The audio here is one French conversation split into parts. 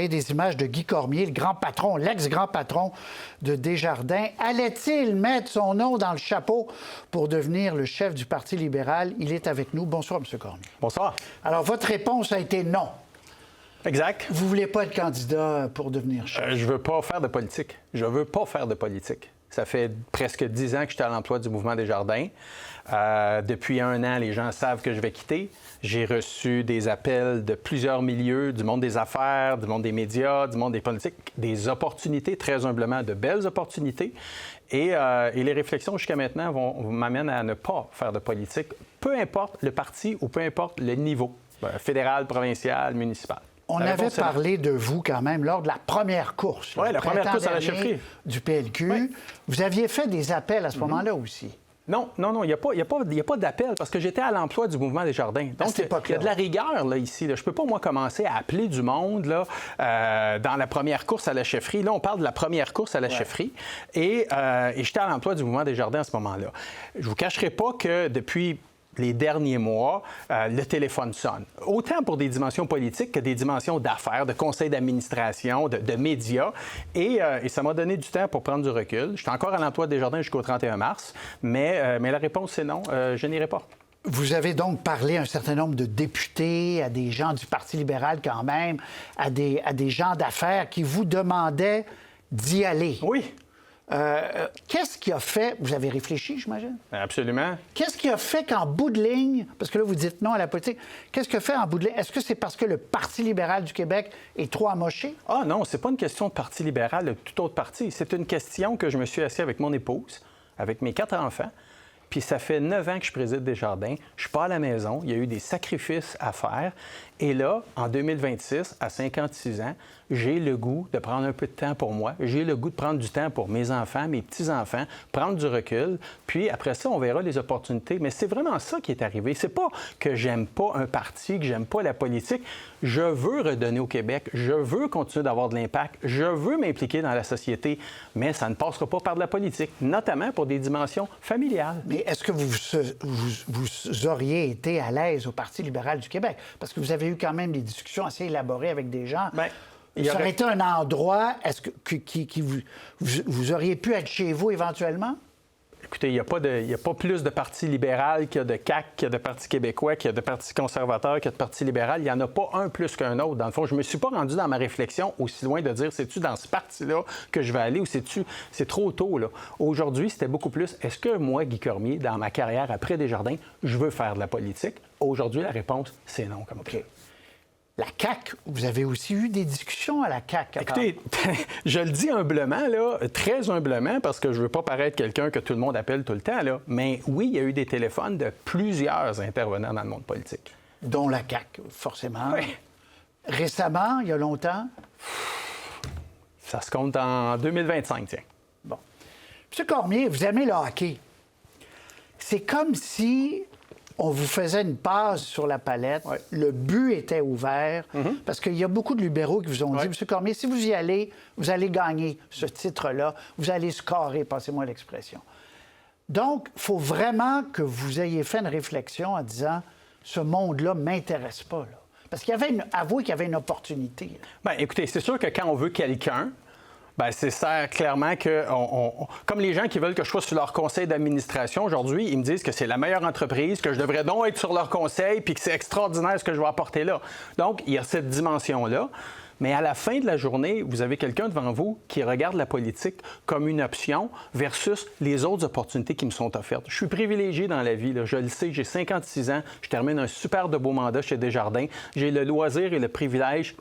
Et des images de Guy Cormier, le grand patron, l'ex-grand patron de Desjardins. Allait-il mettre son nom dans le chapeau pour devenir le chef du Parti libéral? Il est avec nous. Bonsoir, M. Cormier. Bonsoir. Alors, votre réponse a été non. Exact. Vous ne voulez pas être candidat pour devenir chef? Je veux pas faire de politique. Je veux pas faire de politique. Ça fait presque 10 ans que j'étais à l'emploi du mouvement Desjardins. Depuis 1 an, les gens savent que je vais quitter. J'ai reçu des appels de plusieurs milieux, du monde des affaires, du monde des médias, du monde des politiques, des opportunités, très humblement, de belles opportunités. Et les réflexions jusqu'à maintenant m'amènent à ne pas faire de politique, peu importe le parti ou peu importe le niveau, fédéral, provincial, municipal. On avait parlé de vous quand même lors de la première course. Oui, la première course à la chefferie. Du PLQ. Oui. Vous aviez fait des appels à ce moment-là aussi. Non, il n'y a pas d'appel parce que j'étais à l'emploi du mouvement Desjardins. Donc, il y a de la rigueur là, ici. Là. Je ne peux pas, moi, commencer à appeler du monde là, dans la première course à la chefferie. Là, on parle de la première course à la chefferie. Et j'étais à l'emploi du mouvement Desjardins à ce moment-là. Je ne vous cacherai pas que depuis les derniers mois, le téléphone sonne. Autant pour des dimensions politiques que des dimensions d'affaires, de conseils d'administration, de médias. Et ça m'a donné du temps pour prendre du recul. Je suis encore à l'emploi des Desjardins jusqu'au 31 mars, mais la réponse, c'est non. Je n'irai pas. Vous avez donc parlé à un certain nombre de députés, à des gens du Parti libéral quand même, à des gens d'affaires qui vous demandaient d'y aller. Oui. Qu'est-ce qui a fait... Vous avez réfléchi, j'imagine? Absolument. Qu'est-ce qui a fait qu'en bout de ligne, parce que là, vous dites non à la politique, qu'est-ce qui a fait en bout de ligne? Est-ce que c'est parce que le Parti libéral du Québec est trop amoché? Ah non, c'est pas une question de Parti libéral, de tout autre parti. C'est une question que je me suis assis avec mon épouse, avec mes 4 enfants, puis ça fait 9 ans que je préside Desjardins. Je suis pas à la maison. Il y a eu des sacrifices à faire. Et là, en 2026, à 56 ans, j'ai le goût de prendre un peu de temps pour moi. J'ai le goût de prendre du temps pour mes enfants, mes petits-enfants, prendre du recul. Puis après ça, on verra les opportunités. Mais c'est vraiment ça qui est arrivé. C'est pas que j'aime pas un parti, que j'aime pas la politique. Je veux redonner au Québec. Je veux continuer d'avoir de l'impact. Je veux m'impliquer dans la société. Mais ça ne passera pas par de la politique, notamment pour des dimensions familiales. Mais est-ce que vous auriez été à l'aise au Parti libéral du Québec? Parce que vous avez eu quand même des discussions assez élaborées avec des gens. Ça aurait été un endroit, est-ce que vous auriez pu être chez vous éventuellement? Écoutez, il n'y a pas plus de Parti libéral qu'il y a de CAQ, qu'il y a de Parti québécois, qu'il y a de Parti conservateur, qu'il y a de Parti libéral. Il n'y en a pas un plus qu'un autre. Dans le fond, je ne me suis pas rendu dans ma réflexion aussi loin de dire c'est-tu dans ce parti-là que je vais aller ou c'est trop tôt, là. Aujourd'hui, c'était beaucoup plus est-ce que moi, Guy Cormier, dans ma carrière après Desjardins, je veux faire de la politique? Aujourd'hui, la réponse, c'est non. OK. La CAQ, vous avez aussi eu des discussions à la CAQ. Écoutez, je le dis humblement, là, très humblement, parce que je ne veux pas paraître quelqu'un que tout le monde appelle tout le temps, là, mais oui, il y a eu des téléphones de plusieurs intervenants dans le monde politique. Dont la CAQ, forcément. Oui. Récemment, il y a longtemps? Ça se compte en 2025, tiens. Bon. M. Cormier, vous aimez le hockey. C'est comme si on vous faisait une passe sur la palette, le but était ouvert, parce qu'il y a beaucoup de libéraux qui vous ont dit, M. Cormier, si vous y allez, vous allez gagner ce titre-là, vous allez scorer, passez-moi l'expression. Donc, il faut vraiment que vous ayez fait une réflexion en disant, ce monde-là ne m'intéresse pas, là. Parce qu'il y avait avouez qu'il y avait une opportunité. Bien, écoutez, c'est sûr que quand on veut quelqu'un, bien, c'est clairement que, comme les gens qui veulent que je sois sur leur conseil d'administration aujourd'hui, ils me disent que c'est la meilleure entreprise, que je devrais donc être sur leur conseil, puis que c'est extraordinaire ce que je vais apporter là. Donc, il y a cette dimension-là. Mais à la fin de la journée, vous avez quelqu'un devant vous qui regarde la politique comme une option versus les autres opportunités qui me sont offertes. Je suis privilégié dans la vie, là, je le sais, j'ai 56 ans, je termine un super de beau mandat chez Desjardins. J'ai le loisir et le privilège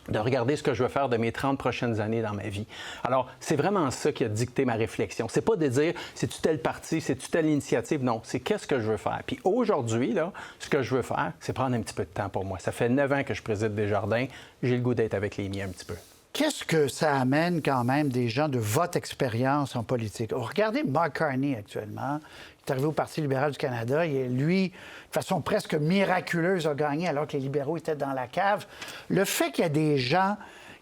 de regarder ce que je veux faire de mes 30 prochaines années dans ma vie. Alors, c'est vraiment ça qui a dicté ma réflexion. C'est pas de dire, c'est-tu tel parti, c'est-tu telle initiative? Non, c'est qu'est-ce que je veux faire. Puis aujourd'hui, là, ce que je veux faire, c'est prendre un petit peu de temps pour moi. Ça fait 9 ans que je préside Desjardins. J'ai le goût d'être avec les miens un petit peu. Qu'est-ce que ça amène quand même des gens de votre expérience en politique? Regardez Mark Carney actuellement. Il est arrivé au Parti libéral du Canada. Lui, de façon presque miraculeuse, a gagné alors que les libéraux étaient dans la cave. Le fait qu'il y a des gens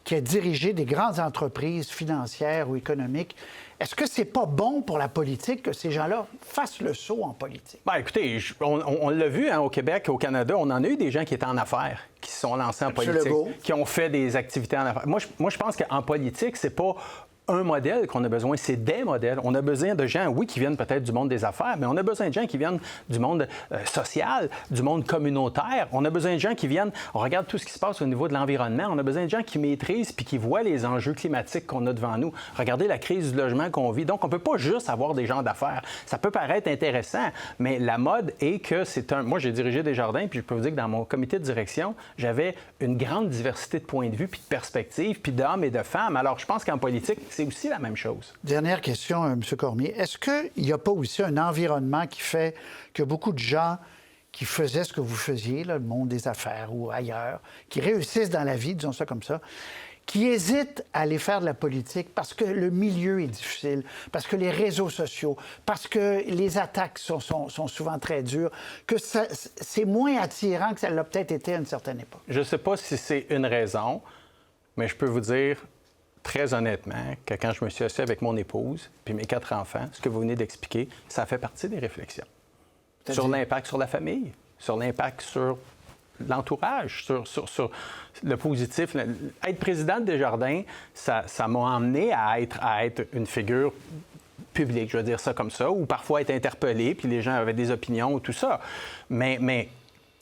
qui a dirigé des grandes entreprises financières ou économiques. Est-ce que c'est pas bon pour la politique que ces gens-là fassent le saut en politique? Bien, écoutez, on l'a vu au Québec, au Canada, on en a eu des gens qui étaient en affaires, qui se sont lancés en politique, Legault. qui ont fait des activités en affaires. Moi, je pense qu'en politique, c'est pas un modèle qu'on a besoin, c'est des modèles. On a besoin de gens, oui, qui viennent peut-être du monde des affaires, mais on a besoin de gens qui viennent du monde social, du monde communautaire. On a besoin de gens qui viennent, on regarde tout ce qui se passe au niveau de l'environnement, on a besoin de gens qui maîtrisent puis qui voient les enjeux climatiques qu'on a devant nous. Regardez la crise du logement qu'on vit. Donc, on ne peut pas juste avoir des gens d'affaires. Ça peut paraître intéressant, mais la mode est que c'est un... Moi, j'ai dirigé Desjardins, puis je peux vous dire que dans mon comité de direction, j'avais une grande diversité de points de vue, puis de perspectives, puis d'hommes et de femmes. Alors, je pense qu'en politique, c'est aussi la même chose. Dernière question, M. Cormier. Est-ce qu'il n'y a pas aussi un environnement qui fait que beaucoup de gens qui faisaient ce que vous faisiez, là, le monde des affaires ou ailleurs, qui réussissent dans la vie, disons ça comme ça, qui hésitent à aller faire de la politique parce que le milieu est difficile, parce que les réseaux sociaux, parce que les attaques sont souvent très dures, que c'est moins attirant que ça l'a peut-être été à une certaine époque? Je ne sais pas si c'est une raison, mais je peux vous dire très honnêtement que quand je me suis assis avec mon épouse puis mes 4 enfants, ce que vous venez d'expliquer, ça fait partie des réflexions. Sur l'impact sur la famille, sur l'impact sur l'entourage, sur le positif. Être président de Desjardins, ça m'a emmené à être une figure publique, je vais dire ça comme ça, ou parfois être interpellé, puis les gens avaient des opinions, ou tout ça. Mais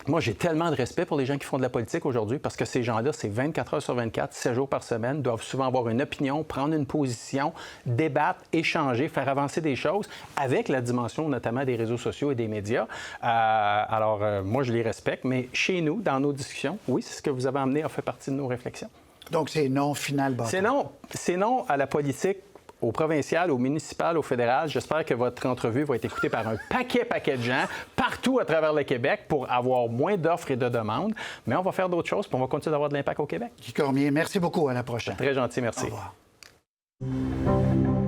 moi, j'ai tellement de respect pour les gens qui font de la politique aujourd'hui parce que ces gens-là, c'est 24 heures sur 24, 7 jours par semaine, doivent souvent avoir une opinion, prendre une position, débattre, échanger, faire avancer des choses avec la dimension notamment des réseaux sociaux et des médias. Moi, je les respecte, mais chez nous, dans nos discussions, oui, c'est ce que vous avez amené a fait partie de nos réflexions. Donc, c'est non final bâton. C'est non à la politique, au provincial, au municipal, au fédéral. J'espère que votre entrevue va être écoutée par un paquet de gens partout à travers le Québec pour avoir moins d'offres et de demandes. Mais on va faire d'autres choses puis on va continuer d'avoir de l'impact au Québec. Guy Cormier, merci beaucoup. À la prochaine. Très gentil, merci. Au revoir.